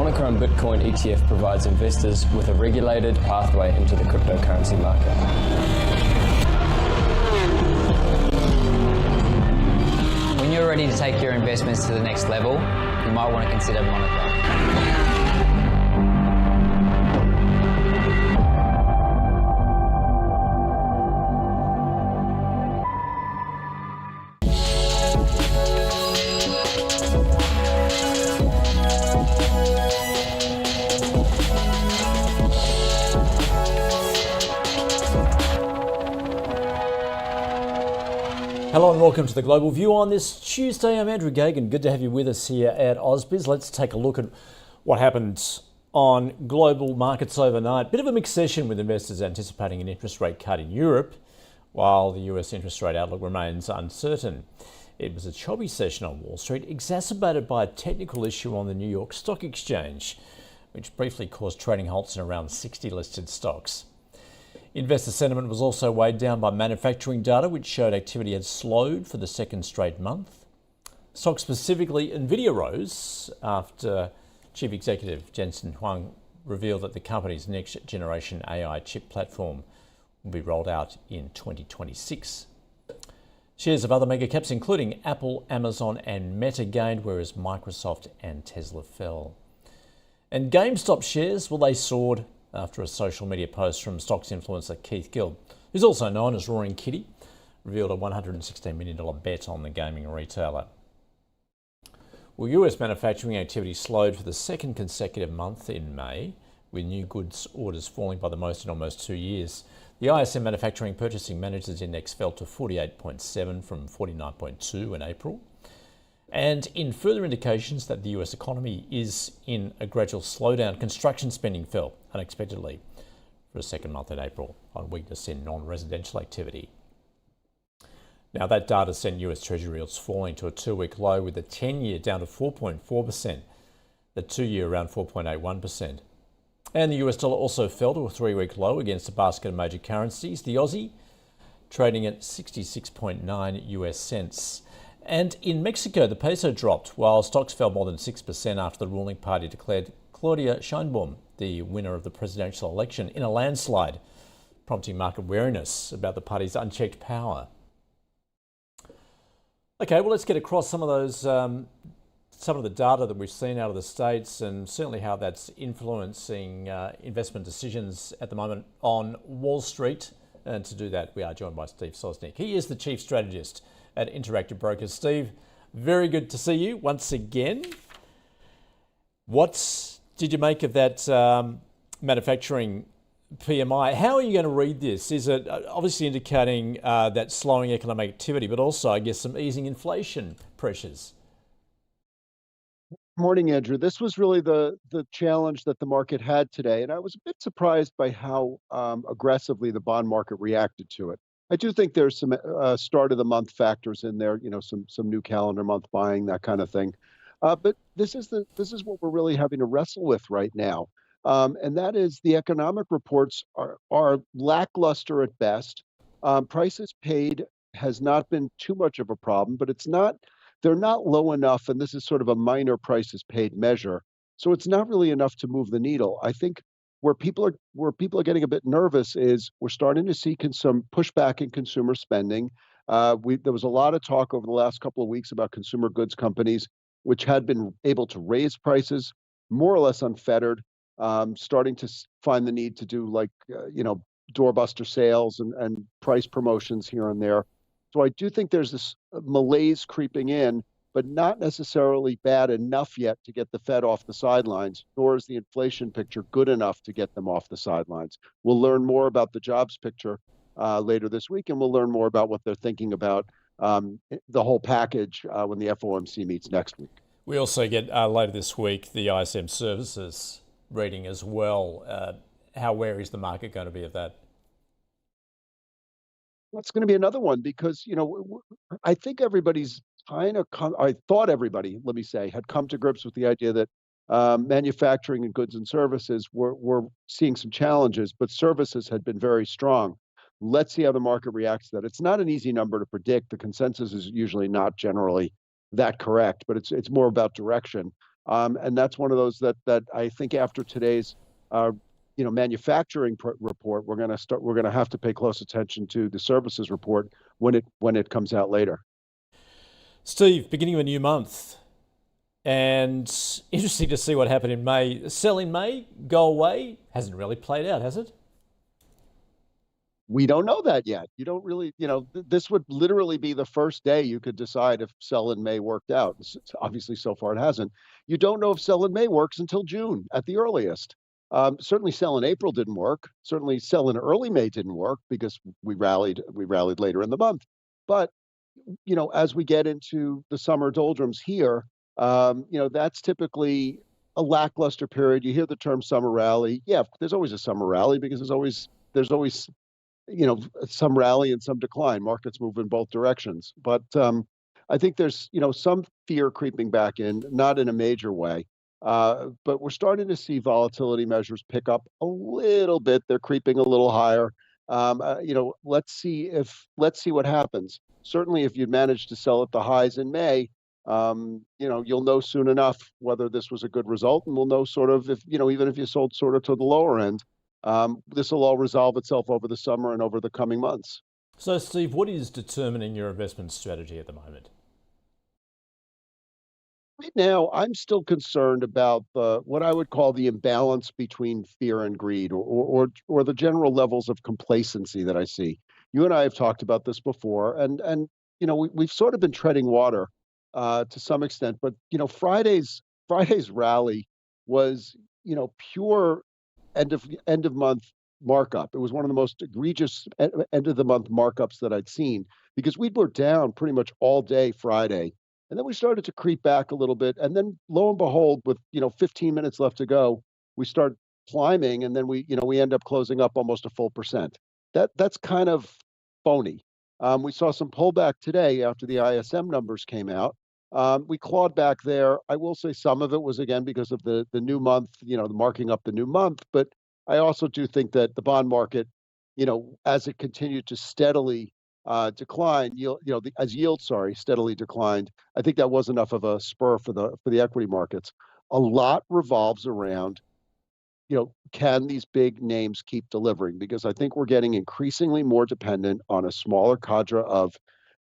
Monaco and Bitcoin ETF provides investors with a regulated pathway into the cryptocurrency market. When you're ready to take your investments to the next level, you might want to consider Monaco. Hello and welcome to the Global View on this Tuesday. I'm Andrew Gagan. Good to have you with us here at Ausbiz. Let's take a look at what happened on global markets overnight. Bit of a mixed session with investors anticipating an interest rate cut in Europe, while the US interest rate outlook remains uncertain. It was a choppy session on Wall Street, exacerbated by a technical issue on the New York Stock Exchange, which briefly caused trading halts in around 60 listed stocks. Investor sentiment was also weighed down by manufacturing data, which showed activity had slowed for the second straight month. Stocks, specifically Nvidia, rose after Chief Executive Jensen Huang revealed that the company's next generation AI chip platform will be rolled out in 2026. Shares of other mega caps, including Apple, Amazon and Meta, gained, whereas Microsoft and Tesla fell. And GameStop shares, well, they soared after a social media post from stocks influencer Keith Gill, who's also known as Roaring Kitty, revealed a $116 million bet on the gaming retailer. Well, US manufacturing activity slowed for the second consecutive month in May, with new goods orders falling by the most in almost 2 years. The ISM Manufacturing Purchasing Managers Index fell to 48.7 from 49.2 in April. And in further indications that the US economy is in a gradual slowdown, construction spending fell unexpectedly for a second month in April on weakness in non-residential activity. Now, that data sent US Treasury yields falling to a 2-week low, with the 10-year down to 4.4%, the 2-year around 4.81%. And the US dollar also fell to a 3-week low against a basket of major currencies, the Aussie trading at 66.9 US cents. And in Mexico, the peso dropped, while stocks fell more than 6% after the ruling party declared Claudia Sheinbaum the winner of the presidential election in a landslide, prompting market wariness about the party's unchecked power. Okay, well, let's get across some of those, some of the data that we've seen out of the States, and certainly how that's influencing investment decisions at the moment on Wall Street. And to do that, we are joined by Steve Sosnick. He is the Chief Strategist at Interactive Brokers. Steve, very good to see you once again. What did you make of that manufacturing PMI? How are you going to read this? Is it obviously indicating that slowing economic activity, but also, I guess, some easing inflation pressures? Morning, Andrew. This was really the challenge that the market had today, and I was a bit surprised by how aggressively the bond market reacted to it. I do think there's some start of the month factors in there, some new calendar month buying, that kind of thing. But this is what we're really having to wrestle with right now, and that is the economic reports are lackluster at best. Prices paid has not been too much of a problem, but they're not low enough, and this is sort of a minor prices paid measure. So it's not really enough to move the needle. I think where people are getting a bit nervous is we're starting to see some pushback in consumer spending. There was a lot of talk over the last couple of weeks about consumer goods companies which had been able to raise prices more or less unfettered, starting to find the need to do doorbuster sales and price promotions here and there. So I do think there's this malaise creeping in, but not necessarily bad enough yet to get the Fed off the sidelines, nor is the inflation picture good enough to get them off the sidelines. We'll learn more about the jobs picture later this week, and we'll learn more about what they're thinking about the whole package when the FOMC meets next week. We also get later this week the ISM services reading as well. How wary is the market going to be of that? That's going to be another one because, I think everybody's I thought everybody, let me say, had come to grips with the idea that manufacturing and goods and services were seeing some challenges, but services had been very strong. Let's see how the market reacts to that. It's not an easy number to predict. The consensus is usually not generally that correct, but it's more about direction. And that's one of those that I think after today's manufacturing report, we're going to have to pay close attention to the services report when it comes out later. Steve, beginning of a new month, and interesting to see what happened in May. Sell in May, go away, hasn't really played out, has it? We don't know that yet. You don't really, this would literally be the first day you could decide if sell in May worked out. Obviously, so far it hasn't. You don't know if sell in May works until June at the earliest. Certainly, sell in April didn't work. Certainly, sell in early May didn't work because we rallied later in the month. But as we get into the summer doldrums here, that's typically a lackluster period. You hear the term summer rally. Yeah, there's always a summer rally because there's always some rally and some decline. Markets move in both directions. But I think there's, some fear creeping back in, not in a major way. But we're starting to see volatility measures pick up a little bit. They're creeping a little higher. Let's see what happens. Certainly, if you'd managed to sell at the highs in May, you'll know soon enough whether this was a good result, and we'll know sort of if, even if you sold sort of to the lower end. This will all resolve itself over the summer and over the coming months. So, Steve, what is determining your investment strategy at the moment? Right now, I'm still concerned about what I would call the imbalance between fear and greed, or the general levels of complacency that I see. You and I have talked about this before, and we've sort of been treading water to some extent. But Friday's rally was pure end of month markup. It was one of the most egregious end of the month markups that I'd seen because we were down pretty much all day Friday. And then we started to creep back a little bit. And then lo and behold, with 15 minutes left to go, we start climbing, and then we end up closing up almost a full percent. That's kind of phony. We saw some pullback today after the ISM numbers came out. We clawed back there. I will say some of it was again because of the new month, the marking up the new month. But I also do think that the bond market, as it continued to steadily decline, as yields, steadily declined. I think that was enough of a spur for the equity markets. A lot revolves around, can these big names keep delivering? Because I think we're getting increasingly more dependent on a smaller cadre of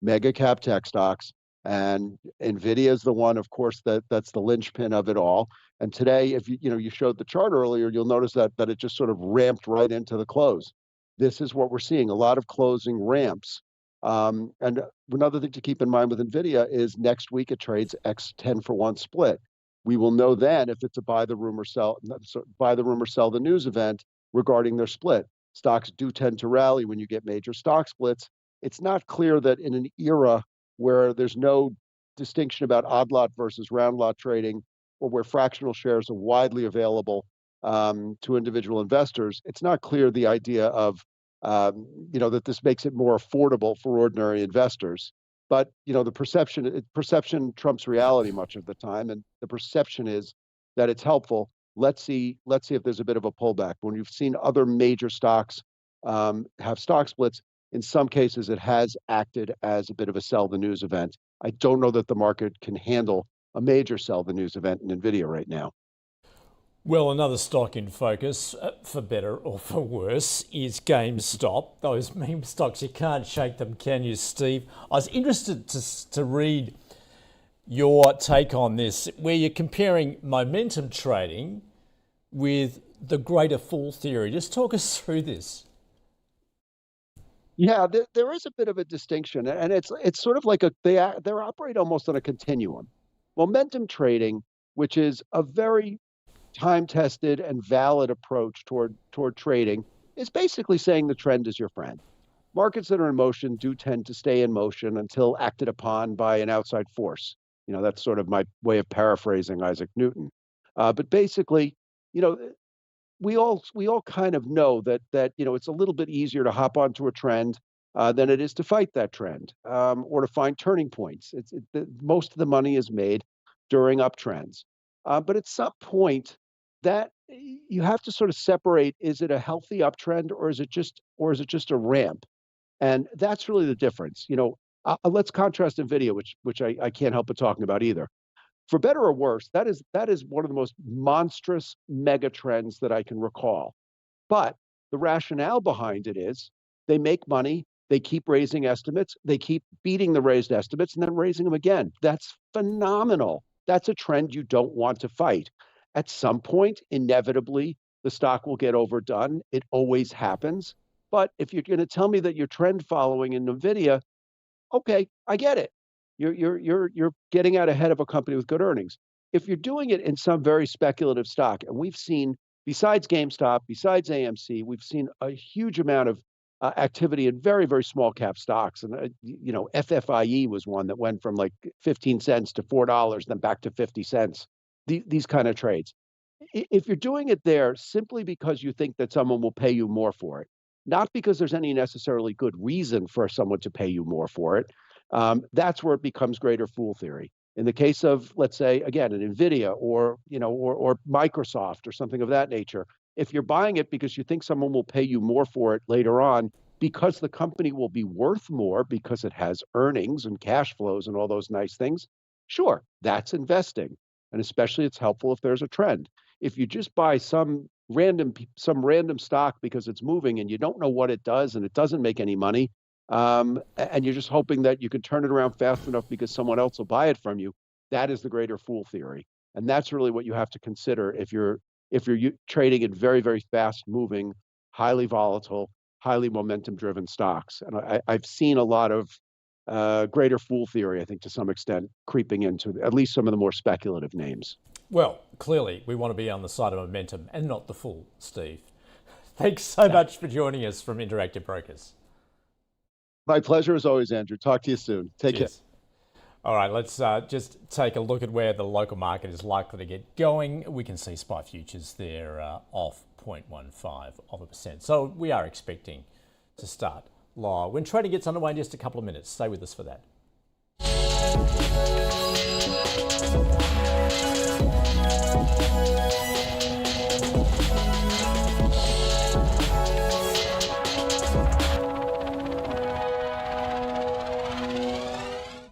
mega cap tech stocks. And Nvidia is the one, of course, that's the linchpin of it all. And today, if you showed the chart earlier, you'll notice that it just sort of ramped right into the close. This is what we're seeing, a lot of closing ramps. And another thing to keep in mind with Nvidia is next week it trades X 10-for-1 split. We will know then if it's a buy the rumor, sell the news event regarding their split. Stocks do tend to rally when you get major stock splits. It's not clear that in an era where there's no distinction about odd lot versus round lot trading, or where fractional shares are widely available to individual investors, it's not clear the idea of that this makes it more affordable for ordinary investors. But the perception trumps reality much of the time, and the perception is that it's helpful. Let's see if there's a bit of a pullback. When you've seen other major stocks have stock splits, in some cases it has acted as a bit of a sell the news event. I don't know that the market can handle a major sell the news event in Nvidia right now. Well, another stock in focus, for better or for worse, is GameStop. Those meme stocks, you can't shake them, can you, Steve? I was interested to read your take on this, where you're comparing momentum trading with the greater fool theory. Just talk us through this. Yeah, there is a bit of a distinction, and it's sort of like they operate almost on a continuum. Momentum trading, which is a very time-tested and valid approach toward trading, is basically saying the trend is your friend. Markets that are in motion do tend to stay in motion until acted upon by an outside force. That's sort of my way of paraphrasing Isaac Newton. But basically, we all kind of know that it's a little bit easier to hop onto a trend than it is to fight that trend or to find turning points. Most of the money is made during uptrends. But at some point, that you have to sort of separate: is it a healthy uptrend, or is it just a ramp? And that's really the difference. Let's contrast Nvidia, which I can't help but talking about either. For better or worse, that is one of the most monstrous mega trends that I can recall. But the rationale behind it is they make money, they keep raising estimates, they keep beating the raised estimates and then raising them again. That's phenomenal. That's a trend you don't want to fight. At some point, inevitably, the stock will get overdone. It always happens. But if you're going to tell me that you're trend following in Nvidia, okay, I get it. You're getting out ahead of a company with good earnings. If you're doing it in some very speculative stock, and we've seen, besides GameStop, besides AMC, we've seen a huge amount of activity in very, very small cap stocks. And, FFIE was one that went from like 15 cents to $4, then back to 50 cents. These kind of trades. If you're doing it there simply because you think that someone will pay you more for it, not because there's any necessarily good reason for someone to pay you more for it, that's where it becomes greater fool theory. In the case of, let's say, again, an Nvidia or Microsoft or something of that nature, if you're buying it because you think someone will pay you more for it later on, because the company will be worth more because it has earnings and cash flows and all those nice things, sure, that's investing. And especially it's helpful if there's a trend. If you just buy some random stock because it's moving and you don't know what it does and it doesn't make any money, and you're just hoping that you can turn it around fast enough because someone else will buy it from you, that is the greater fool theory. And that's really what you have to consider if you're trading in very, very fast moving, highly volatile, highly momentum driven stocks. And I've seen a lot of greater fool theory, I think, to some extent, creeping into at least some of the more speculative names. Well, clearly we want to be on the side of momentum and not the fool, Steve. Thanks so much for joining us from Interactive Brokers. My pleasure as always, Andrew. Talk to you soon. Take care. All right, let's just take a look at where the local market is likely to get going. We can see SPI futures there off 0.15%. So we are expecting to start low when trading gets underway in just a couple of minutes. Stay with us for that.